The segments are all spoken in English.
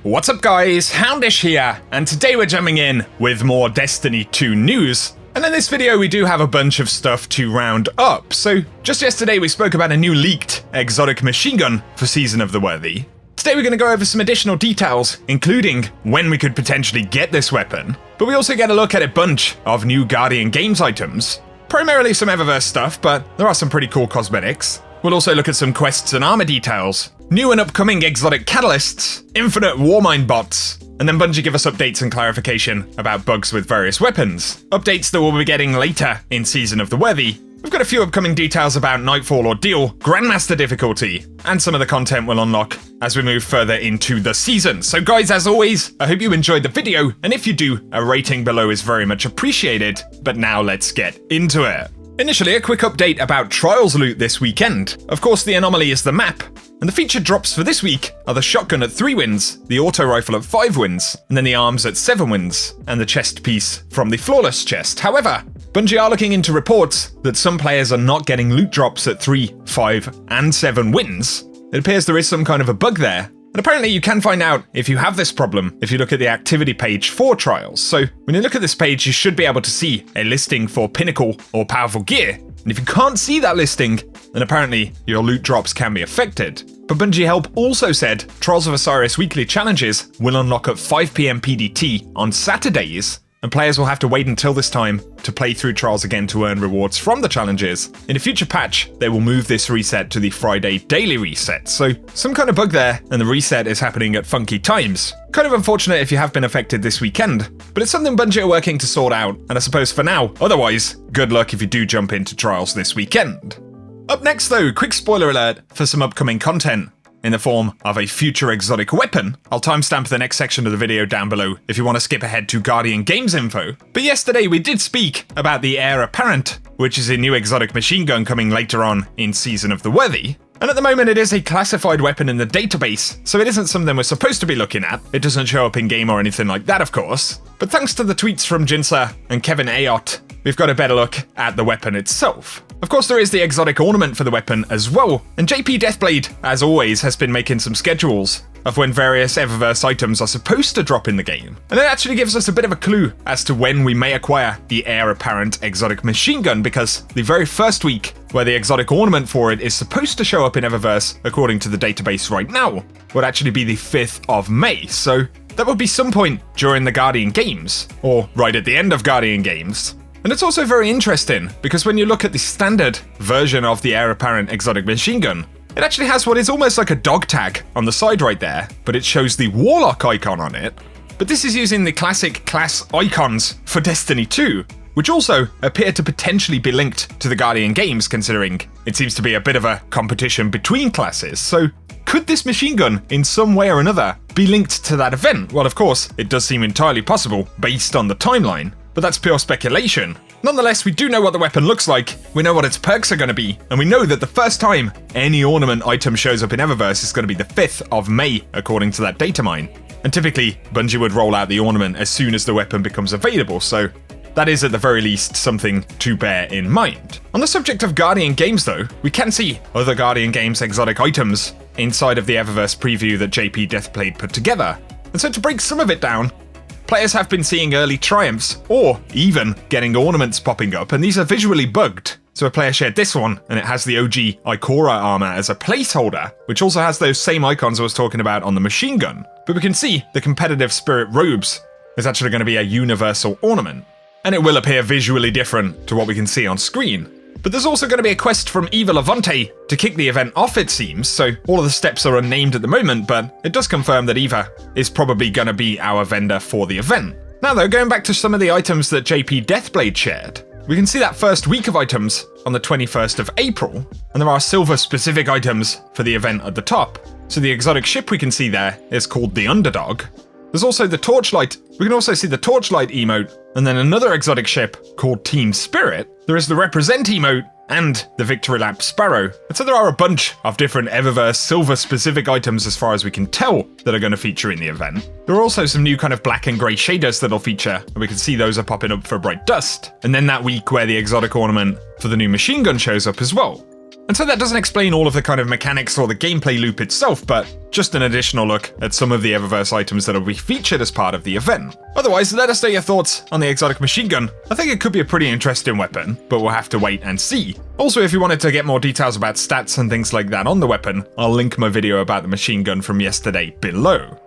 What's up guys, Houndish here, and today we're jumping in with more Destiny 2 news. And in this video we do have a bunch of stuff to round up. So just yesterday we spoke about a new leaked exotic machine gun for Season of the Worthy. Today we're going to go over some additional details, including when we could potentially get this weapon. But we also get a look at a bunch of new Guardian Games items. Primarily some Eververse stuff, but there are some pretty cool cosmetics. We'll also look at some quests and armor details, new and upcoming exotic catalysts, infinite warmind bots, and then Bungie give us updates and clarification about bugs with various weapons. Updates that we'll be getting later in Season of the Worthy. We've got a few upcoming details about Nightfall Ordeal, Grandmaster difficulty, and some of the content we'll unlock as we move further into the season. So guys, as always, I hope you enjoyed the video, and if you do, a rating below is very much appreciated. But now let's get into it. Initially, a quick update about Trials loot this weekend. Of course, the anomaly is the map, and the featured drops for this week are the shotgun at 3 wins, the auto rifle at 5 wins, and then the arms at 7 wins, and the chest piece from the flawless chest. However, Bungie are looking into reports that some players are not getting loot drops at 3, 5, and 7 wins. It appears there is some kind of a bug there. And apparently you can find out if you have this problem if you look at the activity page for Trials. So when you look at this page, you should be able to see a listing for Pinnacle or Powerful Gear. And if you can't see that listing, then apparently your loot drops can be affected. But Bungie Help also said Trials of Osiris weekly challenges will unlock at 5 PM PDT on Saturdays, and players will have to wait until this time to play through Trials again to earn rewards from the challenges. In a future patch, they will move this reset to the Friday daily reset. So some kind of bug there, and the reset is happening at funky times. Kind of unfortunate if you have been affected this weekend, but it's something Bungie are working to sort out, and I suppose for now, otherwise, good luck if you do jump into Trials this weekend. Up next though, quick spoiler alert for some upcoming content in the form of a future exotic weapon. I'll timestamp the next section of the video down below if you want to skip ahead to Guardian Games info. But yesterday we did speak about the Heir Apparent, which is a new exotic machine gun coming later on in Season of the Worthy. And at the moment it is a classified weapon in the database, so it isn't something we're supposed to be looking at. It doesn't show up in game or anything like that, of course. But thanks to the tweets from Jinsa and Kevin Ayotte, we've got a better look at the weapon itself. Of course, there is the exotic ornament for the weapon as well, and JP Deathblade, as always, has been making some schedules of when various Eververse items are supposed to drop in the game. And it actually gives us a bit of a clue as to when we may acquire the Heir Apparent exotic machine gun, because the very first week where the exotic ornament for it is supposed to show up in Eververse, according to the database right now, would actually be the 5th of May. So that would be some point during the Guardian Games, or right at the end of Guardian Games. And it's also very interesting, because when you look at the standard version of the Heir Apparent exotic machine gun, it actually has what is almost like a dog tag on the side right there, but it shows the Warlock icon on it. But this is using the classic class icons for Destiny 2, which also appear to potentially be linked to the Guardian Games, considering it seems to be a bit of a competition between classes. So could this machine gun, in some way or another, be linked to that event? Well, of course, it does seem entirely possible based on the timeline, but that's pure speculation. Nonetheless, we do know what the weapon looks like, we know what its perks are going to be, and we know that the first time any ornament item shows up in Eververse is going to be the 5th of May, according to that data mine. And typically, Bungie would roll out the ornament as soon as the weapon becomes available, so that is at the very least something to bear in mind. On the subject of Guardian Games though, we can see other Guardian Games exotic items inside of the Eververse preview that JP Deathblade put together. And so to break some of it down, players have been seeing early triumphs, or even getting ornaments popping up, and these are visually bugged. So a player shared this one, and it has the OG Ikora armor as a placeholder, which also has those same icons I was talking about on the machine gun. But we can see the competitive spirit robes is actually going to be a universal ornament, and it will appear visually different to what we can see on screen. But there's also going to be a quest from Eva Levante to kick the event off, it seems, so all of the steps are unnamed at the moment, but it does confirm that Eva is probably going to be our vendor for the event. Now though, going back to some of the items that JP Deathblade shared, we can see that first week of items on the 21st of April, and there are silver specific items for the event at the top. So the exotic ship we can see there is called the Underdog. There's also the Torchlight. We can also see the Torchlight emote, and then another exotic ship called Team Spirit. There is the Represent emote, and the Victory Lap Sparrow. And so there are a bunch of different Eververse silver specific items as far as we can tell that are going to feature in the event. There are also some new kind of black and grey shaders that'll feature, and we can see those are popping up for Bright Dust. And then that week where the exotic ornament for the new machine gun shows up as well. And so that doesn't explain all of the kind of mechanics or the gameplay loop itself, but just an additional look at some of the Eververse items that will be featured as part of the event. Otherwise, let us know your thoughts on the exotic machine gun. I think it could be a pretty interesting weapon, but we'll have to wait and see. Also, if you wanted to get more details about stats and things like that on the weapon, I'll link my video about the machine gun from yesterday below.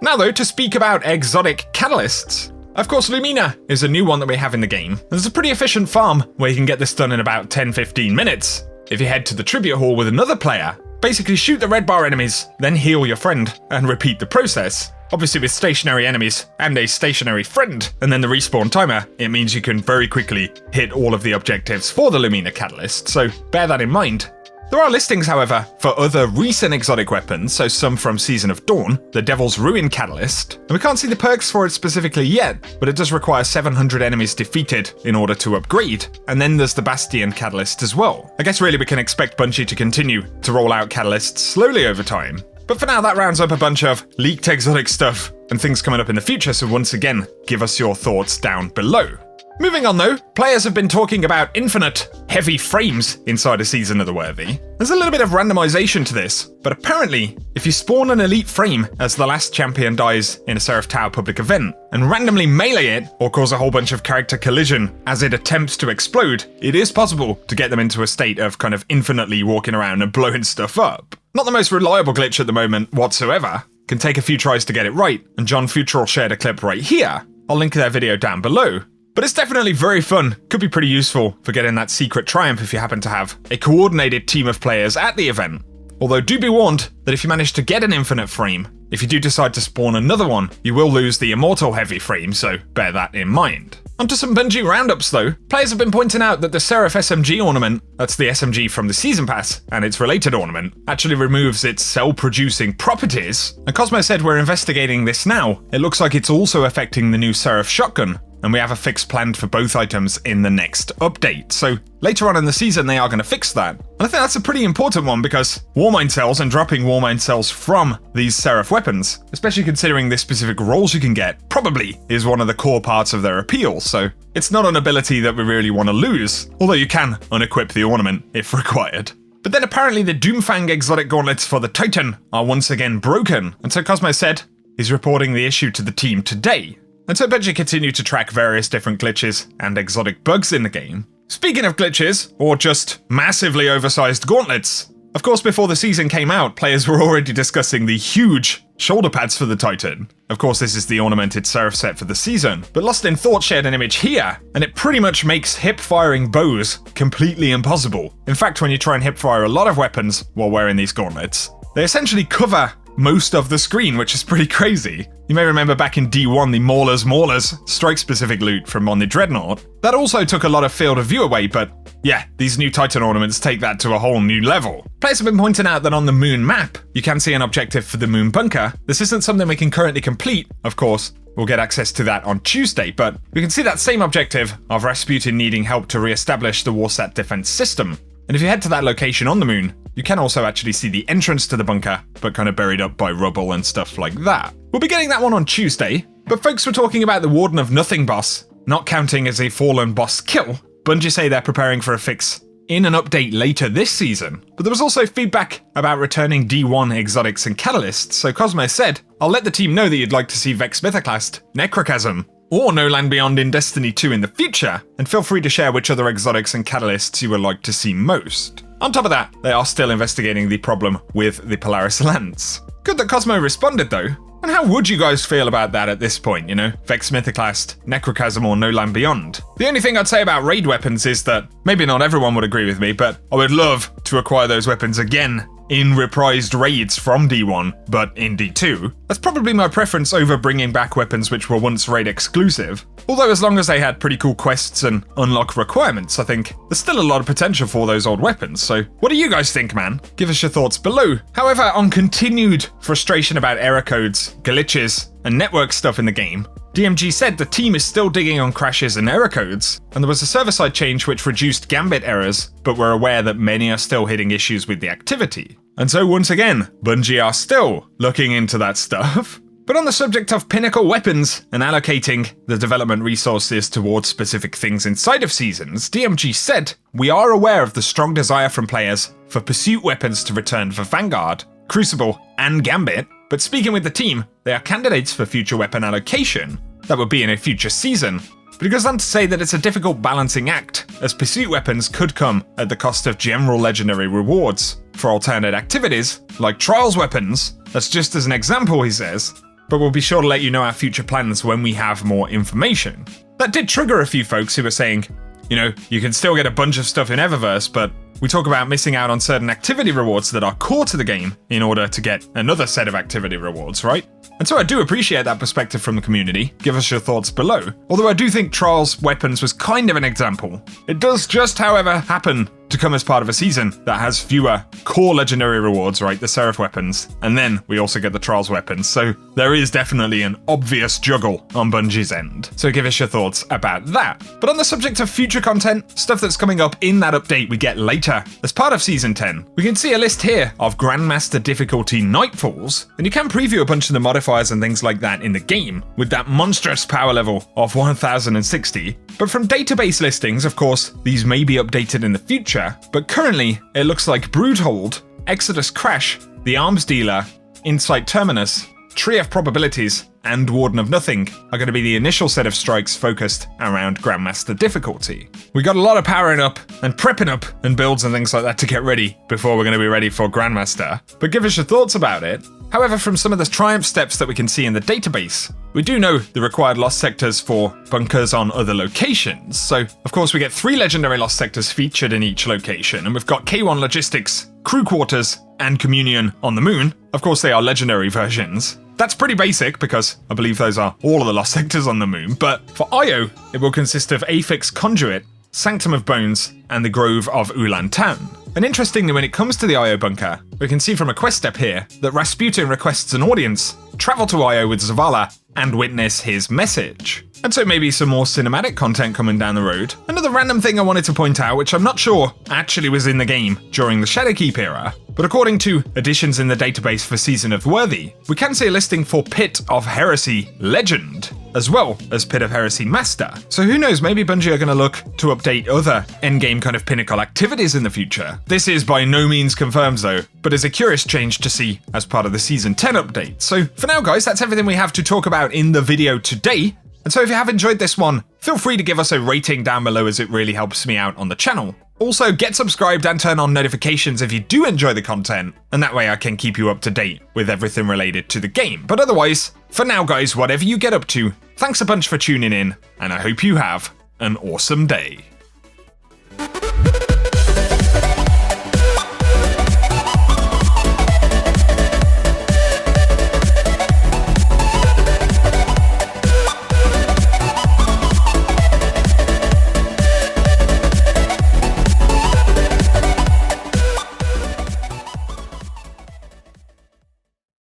Now though, to speak about exotic catalysts. Of course, Lumina is a new one that we have in the game. There's a pretty efficient farm where you can get this done in about 10-15 minutes. If you head to the tribute hall with another player, basically shoot the red bar enemies, then heal your friend, and repeat the process. Obviously with stationary enemies and a stationary friend, and then the respawn timer, it means you can very quickly hit all of the objectives for the Lumina catalyst, so bear that in mind. There are listings, however, for other recent exotic weapons, so some from Season of Dawn, the Devil's Ruin Catalyst, and we can't see the perks for it specifically yet, but it does require 700 enemies defeated in order to upgrade, and then there's the Bastion Catalyst as well. I guess really we can expect Bungie to continue to roll out catalysts slowly over time. But for now, that rounds up a bunch of leaked exotic stuff and things coming up in the future, so once again, give us your thoughts down below. Moving on though, players have been talking about infinite, heavy frames inside a Season of the Worthy. There's a little bit of randomization to this, but apparently, if you spawn an elite frame as the last champion dies in a Seraph Tower public event, and randomly melee it, or cause a whole bunch of character collision as it attempts to explode, it is possible to get them into a state of kind of infinitely walking around and blowing stuff up. Not the most reliable glitch at the moment whatsoever. Can take a few tries to get it right, and John Futural shared a clip right here. I'll link their video down below. But it's definitely very fun, could be pretty useful for getting that secret triumph if you happen to have a coordinated team of players at the event. Although do be warned that if you manage to get an infinite frame, if you do decide to spawn another one, you will lose the immortal heavy frame, so bear that in mind. Onto some Bungie roundups though. Players have been pointing out that the Seraph SMG ornament, that's the SMG from the Season Pass, and its related ornament, actually removes its cell-producing properties. And Cosmo said we're investigating this now. It looks like it's also affecting the new Seraph shotgun, and we have a fix planned for both items in the next update. So later on in the season, they are going to fix that. And I think that's a pretty important one because Warmind cells and dropping Warmind cells from these Seraph weapons, especially considering the specific rolls you can get, probably is one of the core parts of their appeal. So it's not an ability that we really want to lose, although you can unequip the ornament if required. But then apparently the Doomfang exotic gauntlets for the Titan are once again broken. And so Cosmo said he's reporting the issue to the team today. And so Bungie continue to track various different glitches and exotic bugs in the game. Speaking of glitches, or just massively oversized gauntlets, of course before the season came out, players were already discussing the huge shoulder pads for the Titan. Of course this is the ornamented Seraph set for the season, but Lost in Thought shared an image here, and it pretty much makes hip-firing bows completely impossible. In fact, when you try and hip-fire a lot of weapons while wearing these gauntlets, they essentially cover most of the screen, which is pretty crazy. You may remember back in D1 the Maulers strike-specific loot from on the Dreadnought. That also took a lot of field of view away, but yeah, these new Titan ornaments take that to a whole new level. Players have been pointing out that on the Moon map, you can see an objective for the Moon Bunker. This isn't something we can currently complete, of course. We'll get access to that on Tuesday, but we can see that same objective of Rasputin needing help to re-establish the Warsat defense system. And if you head to that location on the moon, you can also actually see the entrance to the bunker, but kind of buried up by rubble and stuff like that. We'll be getting that one on Tuesday, but folks were talking about the Warden of Nothing boss not counting as a fallen boss kill. Bungie say they're preparing for a fix in an update later this season. But there was also feedback about returning D1 exotics and catalysts, so Cosmo said, I'll let the team know that you'd like to see Vex Mythoclast, Necrochasm, or No Land Beyond in Destiny 2 in the future, and feel free to share which other exotics and catalysts you would like to see most. On top of that, they are still investigating the problem with the Polaris Lance. Good that Cosmo responded though. And how would you guys feel about that at this point, you know? Vex Mythoclast, Necrochasm or No Land Beyond? The only thing I'd say about raid weapons is that maybe not everyone would agree with me, but I would love to acquire those weapons again in reprised raids from D1, but in D2. That's probably my preference over bringing back weapons which were once raid exclusive. Although as long as they had pretty cool quests and unlock requirements, I think there's still a lot of potential for those old weapons. So what do you guys think, man? Give us your thoughts below. However, on continued frustration about error codes, glitches, and network stuff in the game, DMG said the team is still digging on crashes and error codes, and there was a server-side change which reduced Gambit errors, but we're aware that many are still hitting issues with the activity. And so once again, Bungie are still looking into that stuff. But on the subject of Pinnacle weapons and allocating the development resources towards specific things inside of seasons, DMG said, we are aware of the strong desire from players for pursuit weapons to return for Vanguard, Crucible, and Gambit, but speaking with the team, they are candidates for future weapon allocation. That would be in a future season. But it goes on to say that it's a difficult balancing act, as pursuit weapons could come at the cost of general legendary rewards for alternate activities, like trials weapons. That's just as an example, he says, but we'll be sure to let you know our future plans when we have more information. That did trigger a few folks who were saying, you know, you can still get a bunch of stuff in Eververse, but we talk about missing out on certain activity rewards that are core to the game in order to get another set of activity rewards, right? And so I do appreciate that perspective from the community. Give us your thoughts below. Although I do think Trials Weapons was kind of an example. It does just, however, happen to come as part of a season that has fewer core legendary rewards, right? The Seraph weapons. And then we also get the Trials weapons. So there is definitely an obvious juggle on Bungie's end. So give us your thoughts about that. But on the subject of future content, stuff that's coming up in that update we get later, as part of Season 10, we can see a list here of Grandmaster difficulty nightfalls, and you can preview a bunch of the modifiers and things like that in the game, with that monstrous power level of 1060. But from database listings, of course, these may be updated in the future, but currently it looks like Broodhold, Exodus Crash, the Arms Dealer, Insight Terminus, Tree of Probabilities, and Warden of Nothing are going to be the initial set of strikes focused around Grandmaster difficulty. We got a lot of powering up and prepping up and builds and things like that to get ready before we're going to be ready for Grandmaster, but give us your thoughts about it. However, from some of the triumph steps that we can see in the database, we do know the required lost sectors for bunkers on other locations. So, of course, we get 3 legendary lost sectors featured in each location, and we've got K1 Logistics, Crew Quarters, and Communion on the Moon. Of course, they are legendary versions. That's pretty basic because I believe those are all of the lost sectors on the Moon, but for IO, it will consist of Affix Conduit, Sanctum of Bones, and the Grove of Ulan Town. And interestingly, when it comes to the IO bunker, we can see from a quest step here that Rasputin requests an audience, travel to IO with Zavala, and witness his message. And so maybe some more cinematic content coming down the road. Another random thing I wanted to point out, which I'm not sure actually was in the game during the Shadowkeep era, but according to additions in the database for Season of Worthy, we can see a listing for Pit of Heresy Legend, as well as Pit of Heresy Master. So who knows, maybe Bungie are going to look to update other endgame kind of Pinnacle activities in the future. This is by no means confirmed though, but is a curious change to see as part of the Season 10 update. So for now guys, that's everything we have to talk about in the video today. And so if you have enjoyed this one, feel free to give us a rating down below as it really helps me out on the channel. Also, get subscribed and turn on notifications if you do enjoy the content, and that way I can keep you up to date with everything related to the game. But otherwise, for now guys, whatever you get up to, thanks a bunch for tuning in, and I hope you have an awesome day.